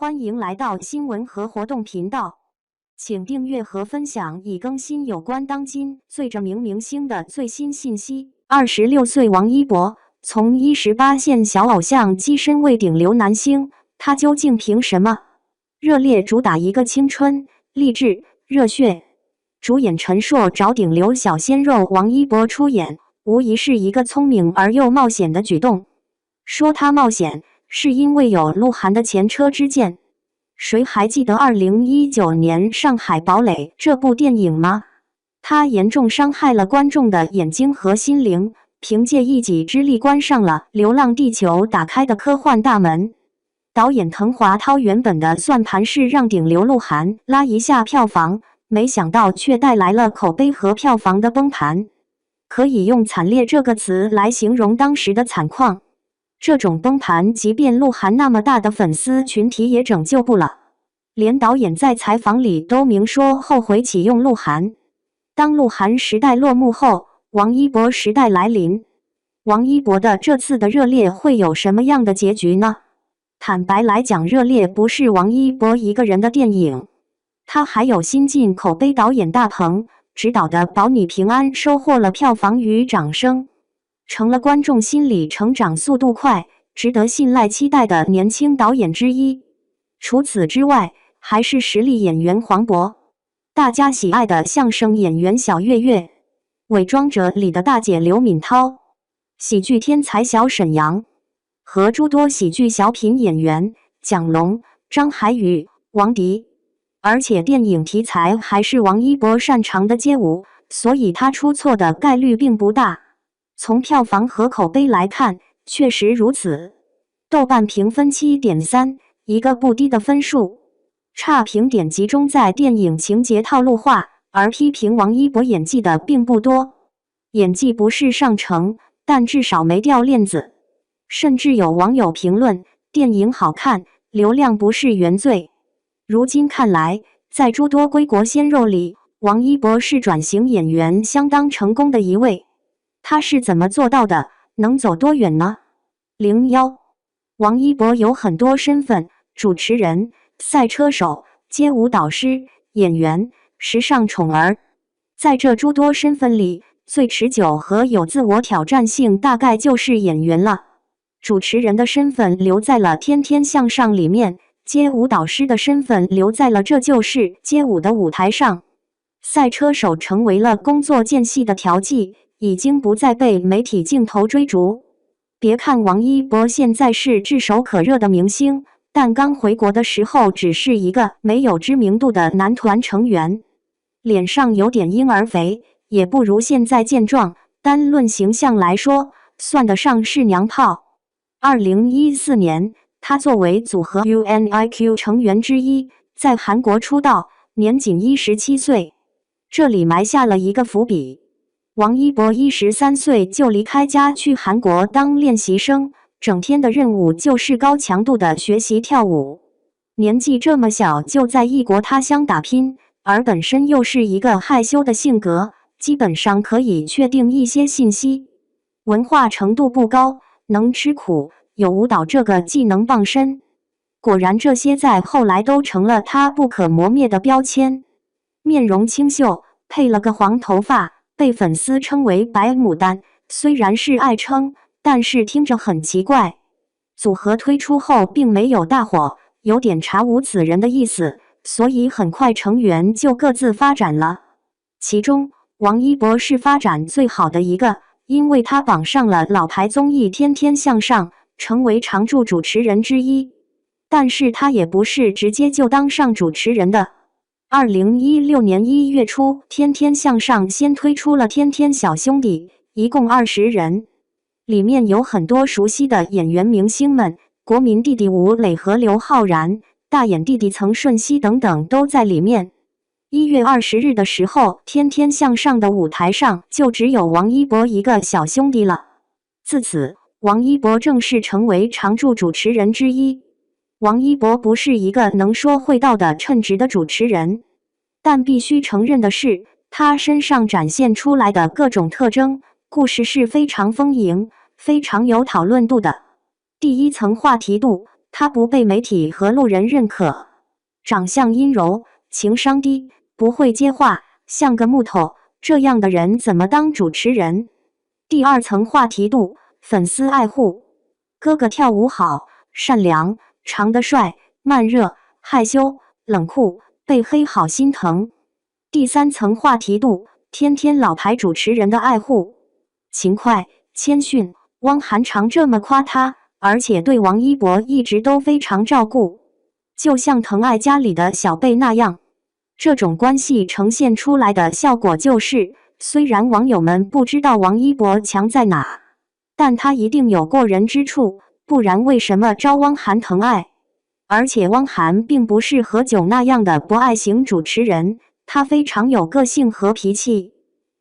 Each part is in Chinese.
欢迎来到新闻和活动频道，请订阅和分享已更新有关当今最着名明星的最新信息。26岁王一博从18线小偶像跻身为顶流男星，他究竟凭什么？热烈主打一个青春、励志、热血。主演陈硕找顶流小鲜肉王一博出演，无疑是一个聪明而又冒险的举动。说他冒险，是因为有鹿晗的前车之鉴。谁还记得2019年《上海堡垒》这部电影吗？他严重伤害了观众的眼睛和心灵，凭借一己之力关上了《流浪地球》打开的科幻大门。导演滕华涛原本的算盘是让顶流鹿晗拉一下票房，没想到却带来了口碑和票房的崩盘。可以用惨烈这个词来形容当时的惨况。这种崩盘，即便鹿晗那么大的粉丝群体也拯救不了。连导演在采访里都明说后悔启用鹿晗。当鹿晗时代落幕后，王一博时代来临。王一博的这次的热烈会有什么样的结局呢？坦白来讲，热烈不是王一博一个人的电影，他还有新晋口碑导演大鹏执导的《保你平安》收获了票房与掌声。成了观众心里成长速度快、值得信赖期待的年轻导演之一。除此之外，还是实力演员黄渤，大家喜爱的相声演员小岳岳，《伪装者》里的大姐刘敏涛，喜剧天才小沈阳，和诸多喜剧小品演员蒋龙、张海宇、王迪。而且电影题材还是王一博擅长的街舞，所以他出错的概率并不大。从票房和口碑来看，确实如此。豆瓣评分 7.3， 一个不低的分数。差评点集中在电影情节套路化，而批评王一博演技的并不多。演技不是上乘，但至少没掉链子。甚至有网友评论，电影好看，流量不是原罪。如今看来，在诸多归国鲜肉里，王一博是转型演员相当成功的一位。他是怎么做到的？能走多远呢？01，王一博有很多身份：主持人、赛车手、街舞导师、演员、时尚宠儿。在这诸多身份里，最持久和有自我挑战性大概就是演员了。主持人的身份留在了《天天向上》里面，街舞导师的身份留在了《这就是街舞》的舞台上，赛车手成为了工作间隙的调剂，已经不再被媒体镜头追逐。别看王一博现在是炙手可热的明星，但刚回国的时候只是一个没有知名度的男团成员，脸上有点婴儿肥，也不如现在健壮，单论形象来说，算得上是娘炮。2014年，他作为组合 UNIQ 成员之一，在韩国出道，年仅17岁。这里埋下了一个伏笔。王一博13岁就离开家去韩国当练习生，整天的任务就是高强度的学习跳舞。年纪这么小就在异国他乡打拼，而本身又是一个害羞的性格，基本上可以确定一些信息：文化程度不高，能吃苦，有舞蹈这个技能傍身。果然这些在后来都成了他不可磨灭的标签。面容清秀，配了个黄头发，被粉丝称为白牡丹，虽然是爱称，但是听着很奇怪。组合推出后并没有大火，有点查无此人的意思，所以很快成员就各自发展了。其中，王一博是发展最好的一个，因为他绑上了老牌综艺《天天向上》，成为常驻主持人之一。但是他也不是直接就当上主持人的。2016年1月初，天天向上先推出了天天小兄弟，一共20人，里面有很多熟悉的演员明星们，国民弟弟吴磊和刘昊然，大眼弟弟曾舜晞等等都在里面。1月20日的时候，天天向上的舞台上就只有王一博一个小兄弟了。自此，王一博正式成为常驻主持人之一。王一博不是一个能说会道的称职的主持人，但必须承认的是，他身上展现出来的各种特征，故事是非常丰盈、非常有讨论度的。第一层话题度，他不被媒体和路人认可，长相阴柔，情商低，不会接话，像个木头，这样的人怎么当主持人？第二层话题度，粉丝爱护。哥哥跳舞好，善良，长得帅，慢热，害羞，冷酷，被黑好心疼。第三层话题度，天天老牌主持人的爱护。勤快，谦逊，汪涵常这么夸他，而且对王一博一直都非常照顾，就像疼爱家里的小辈那样。这种关系呈现出来的效果就是，虽然网友们不知道王一博强在哪，但他一定有过人之处，不然为什么招汪涵疼爱？而且汪涵并不是何炅那样的不爱型主持人，他非常有个性和脾气。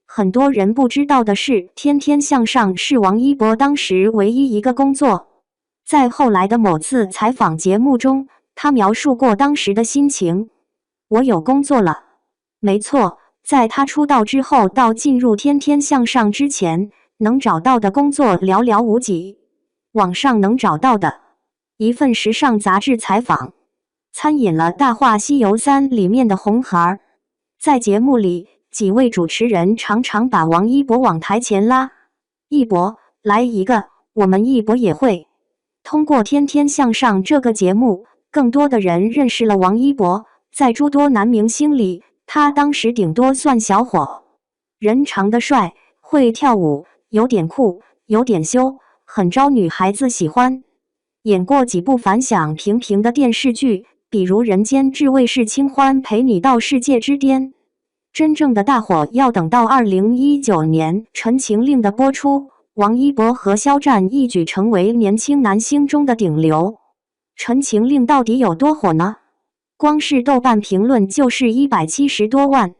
很多人不知道的是，《天天向上》是王一博当时唯一一个工作。在后来的某次采访节目中，他描述过当时的心情：我有工作了。没错，在他出道之后到进入《天天向上》之前，能找到的工作寥寥无几。网上能找到的一份时尚杂志采访，参演了《大话西游3》里面的红孩。在节目里，几位主持人常常把王一博往台前拉，一博来一个，我们一博也会。通过《天天向上》这个节目，更多的人认识了王一博。在诸多男明星里，他当时顶多算小伙，人长得帅，会跳舞，有点酷，有点羞，很招女孩子喜欢。演过几部反响平平的电视剧，比如《人间至味是清欢》陪你到世界之巅。真正的大火要等到2019年《陈情令》的播出，王一博和肖战一举成为年轻男星中的顶流。《陈情令》到底有多火呢？光是豆瓣评论就是170多万，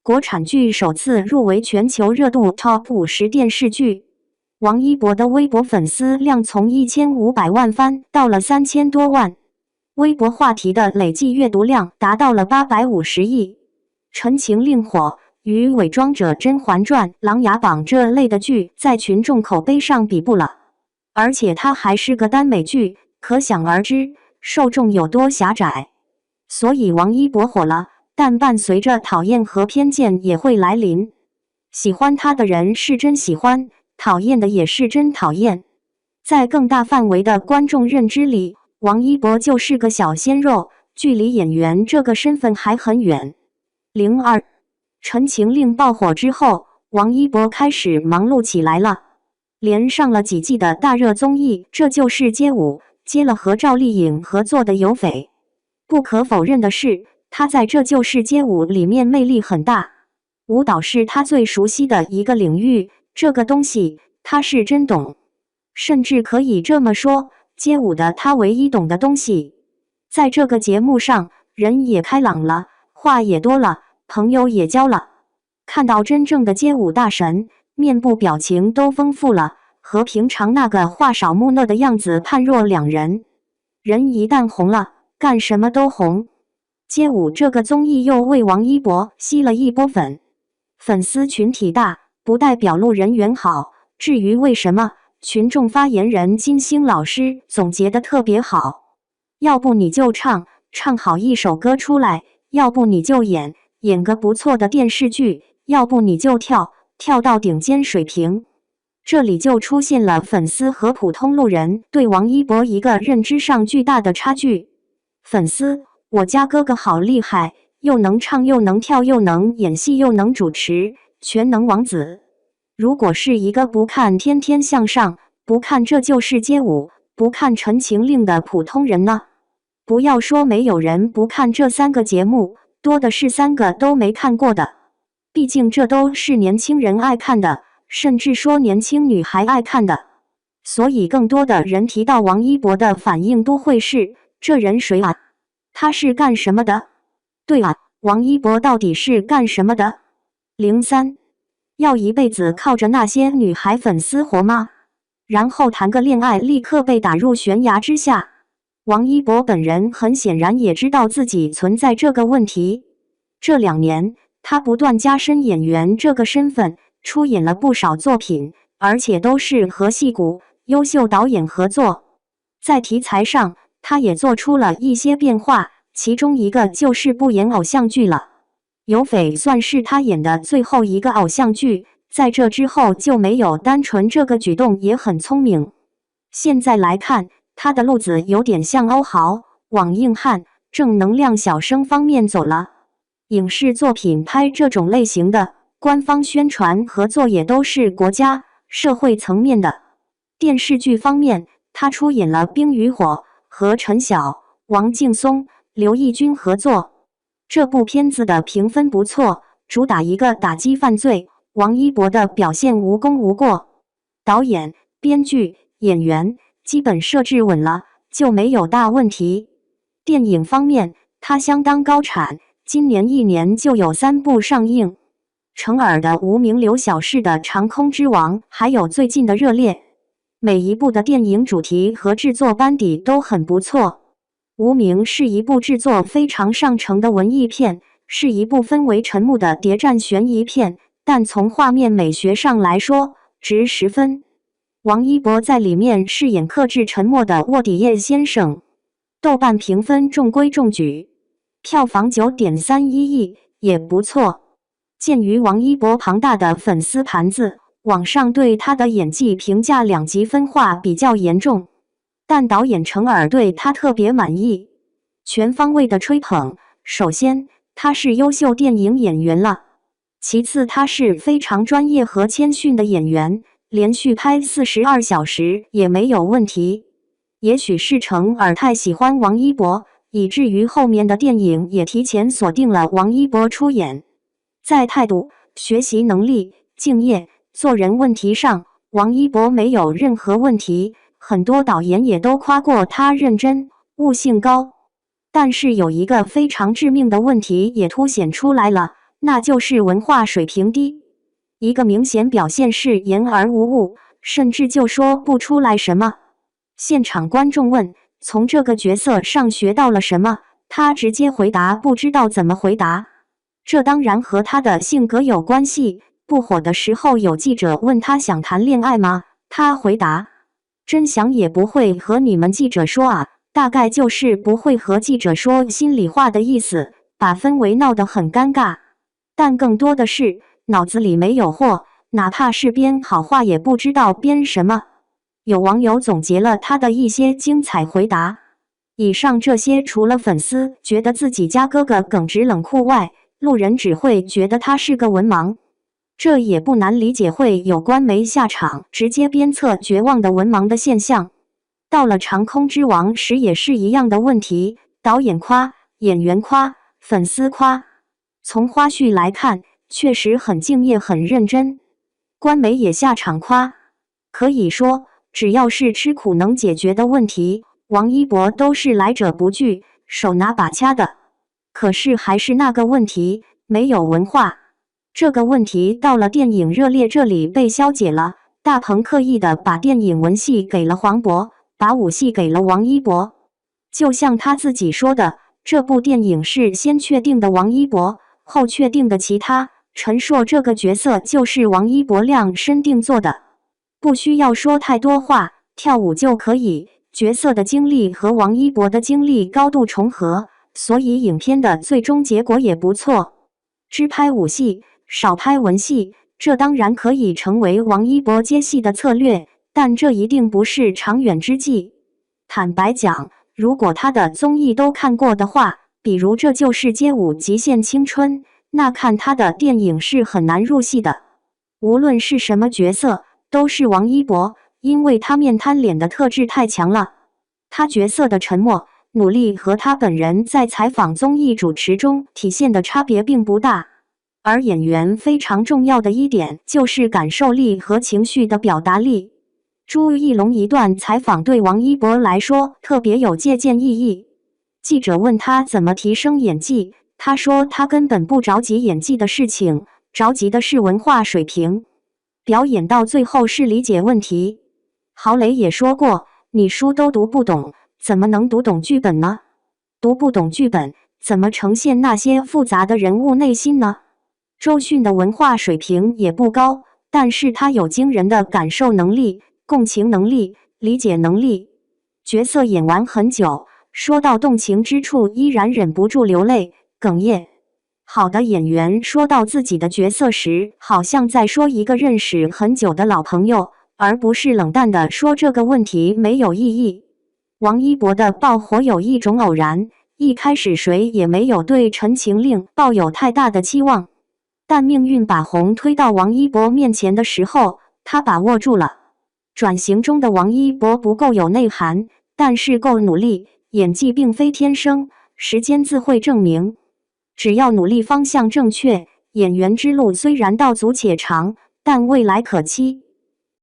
国产剧首次入围全球热度 Top 50电视剧。王一博的微博粉丝量从1500万翻到了3000多万，微博话题的累计阅读量达到了850亿。陈情令火，与伪装者、甄嬛传、琅琊榜这类的剧在群众口碑上比不了，而且它还是个耽美剧，可想而知受众有多狭窄。所以王一博火了，但伴随着讨厌和偏见也会来临。喜欢他的人是真喜欢，讨厌的也是真讨厌。在更大范围的观众认知里，王一博就是个小鲜肉，距离演员这个身份还很远。02陈情令爆火之后，王一博开始忙碌起来了，连上了几季的大热综艺《这就是街舞》，接了和赵丽颖合作的有匪。不可否认的是，他在《这就是街舞》里面魅力很大，舞蹈是他最熟悉的一个领域，这个东西他是真懂，甚至可以这么说，街舞的他唯一懂的东西。在这个节目上，人也开朗了，话也多了，朋友也交了，看到真正的街舞大神，面部表情都丰富了，和平常那个话少木讷的样子判若两人。人一旦红了，干什么都红。街舞这个综艺又为王一博吸了一波粉，粉丝群体大，不代表路人缘好。至于为什么，群众发言人金星老师总结得特别好：要不你就唱好一首歌出来，要不你就演个不错的电视剧，要不你就跳到顶尖水平。这里就出现了粉丝和普通路人对王一博一个认知上巨大的差距。粉丝，我家哥哥好厉害，又能唱又能跳又能演戏又能主持，全能王子。如果是一个不看《天天向上》，不看《这就是街舞》，不看《陈情令》的普通人呢？不要说没有人不看这3个节目，多的是3个都没看过的。毕竟这都是年轻人爱看的，甚至说年轻女孩爱看的。所以更多的人提到王一博的反应都会是：这人谁啊？他是干什么的？对啊，王一博到底是干什么的？03要一辈子靠着那些女孩粉丝活吗？然后谈个恋爱立刻被打入悬崖之下。王一博本人很显然也知道自己存在这个问题。这2年，他不断加深演员这个身份，出演了不少作品，而且都是和戏骨、优秀导演合作。在题材上，他也做出了一些变化，其中一个就是不演偶像剧了。有匪算是他演的最后一个偶像剧，在这之后就没有。单纯这个举动也很聪明。现在来看，他的路子有点像欧豪，往硬汉、正能量小生方面走了。影视作品拍这种类型的，官方宣传合作也都是国家、社会层面的。电视剧方面，他出演了《冰与火》，和陈晓、王劲松、刘奕君合作。这部片子的评分不错，主打一个打击犯罪，王一博的表现无功无过。导演、编剧、演员基本设置稳了，就没有大问题。电影方面，他相当高产，今年一年就有3部上映。成尔的《无名》，刘晓世的《长空之王》，还有最近的《热烈》，每一部的电影主题和制作班底都很不错。无名是一部制作非常上乘的文艺片，是一部氛围沉木的谍战悬疑片，但从画面美学上来说，值10分。王一博在里面饰演克制沉默的卧底叶先生。豆瓣评分中规中矩，票房9.31亿，也不错。鉴于王一博庞大的粉丝盘子，网上对他的演技评价2极分化比较严重。但导演成尔对他特别满意，全方位的吹捧。首先，他是优秀电影演员了；其次，他是非常专业和谦逊的演员，连续拍42小时也没有问题。也许是成尔太喜欢王一博，以至于后面的电影也提前锁定了王一博出演。在态度、学习能力、敬业、做人问题上，王一博没有任何问题。很多导演也都夸过他认真、悟性高，但是有一个非常致命的问题也凸显出来了，那就是文化水平低。一个明显表现是言而无物，甚至就说不出来什么。现场观众问，从这个角色上学到了什么？他直接回答不知道怎么回答。这当然和他的性格有关系。不火的时候，有记者问他想谈恋爱吗？他回答：真想也不会和你们记者说啊，大概就是不会和记者说心里话的意思，把氛围闹得很尴尬。但更多的是脑子里没有货，哪怕是编好话也不知道编什么。有网友总结了他的一些精彩回答。以上这些除了粉丝觉得自己家哥哥耿直冷酷外，路人只会觉得他是个文盲。这也不难理解，会有官媒下场直接鞭策绝望的文盲的现象。到了长空之王时也是一样的问题，导演夸，演员夸，粉丝夸。从花絮来看，确实很敬业很认真，官媒也下场夸。可以说，只要是吃苦能解决的问题，王一博都是来者不拒，手拿把掐的。可是还是那个问题，没有文化。这个问题到了电影《热烈》这里被消解了。大鹏刻意的把电影文戏给了黄渤，把武戏给了王一博。就像他自己说的，这部电影是先确定的王一博，后确定的其他。陈硕这个角色就是王一博量身定做的，不需要说太多话，跳舞就可以。角色的经历和王一博的经历高度重合，所以影片的最终结果也不错。只拍武戏，少拍文戏，这当然可以成为王一博接戏的策略，但这一定不是长远之计。坦白讲，如果他的综艺都看过的话，比如这就是街舞极限青春，那看他的电影是很难入戏的。无论是什么角色，都是王一博，因为他面瘫脸的特质太强了。他角色的沉默、努力和他本人在采访综艺主持中体现的差别并不大。而演员非常重要的一点就是感受力和情绪的表达力。朱一龙一段采访对王一博来说特别有借鉴意义。记者问他怎么提升演技，他说他根本不着急演技的事情，着急的是文化水平。表演到最后是理解问题。郝蕾也说过，你书都读不懂，怎么能读懂剧本呢？读不懂剧本，怎么呈现那些复杂的人物内心呢？周迅的文化水平也不高，但是他有惊人的感受能力、共情能力、理解能力。角色演完很久，说到动情之处，依然忍不住流泪哽咽。好的演员说到自己的角色时，好像在说一个认识很久的老朋友，而不是冷淡地说这个问题没有意义。王一博的爆火有一种偶然，一开始谁也没有对《陈情令》抱有太大的期望，但命运把红推到王一博面前的时候，他把握住了。转型中的王一博不够有内涵，但是够努力，演技并非天生，时间自会证明。只要努力方向正确，演员之路虽然道阻且长，但未来可期。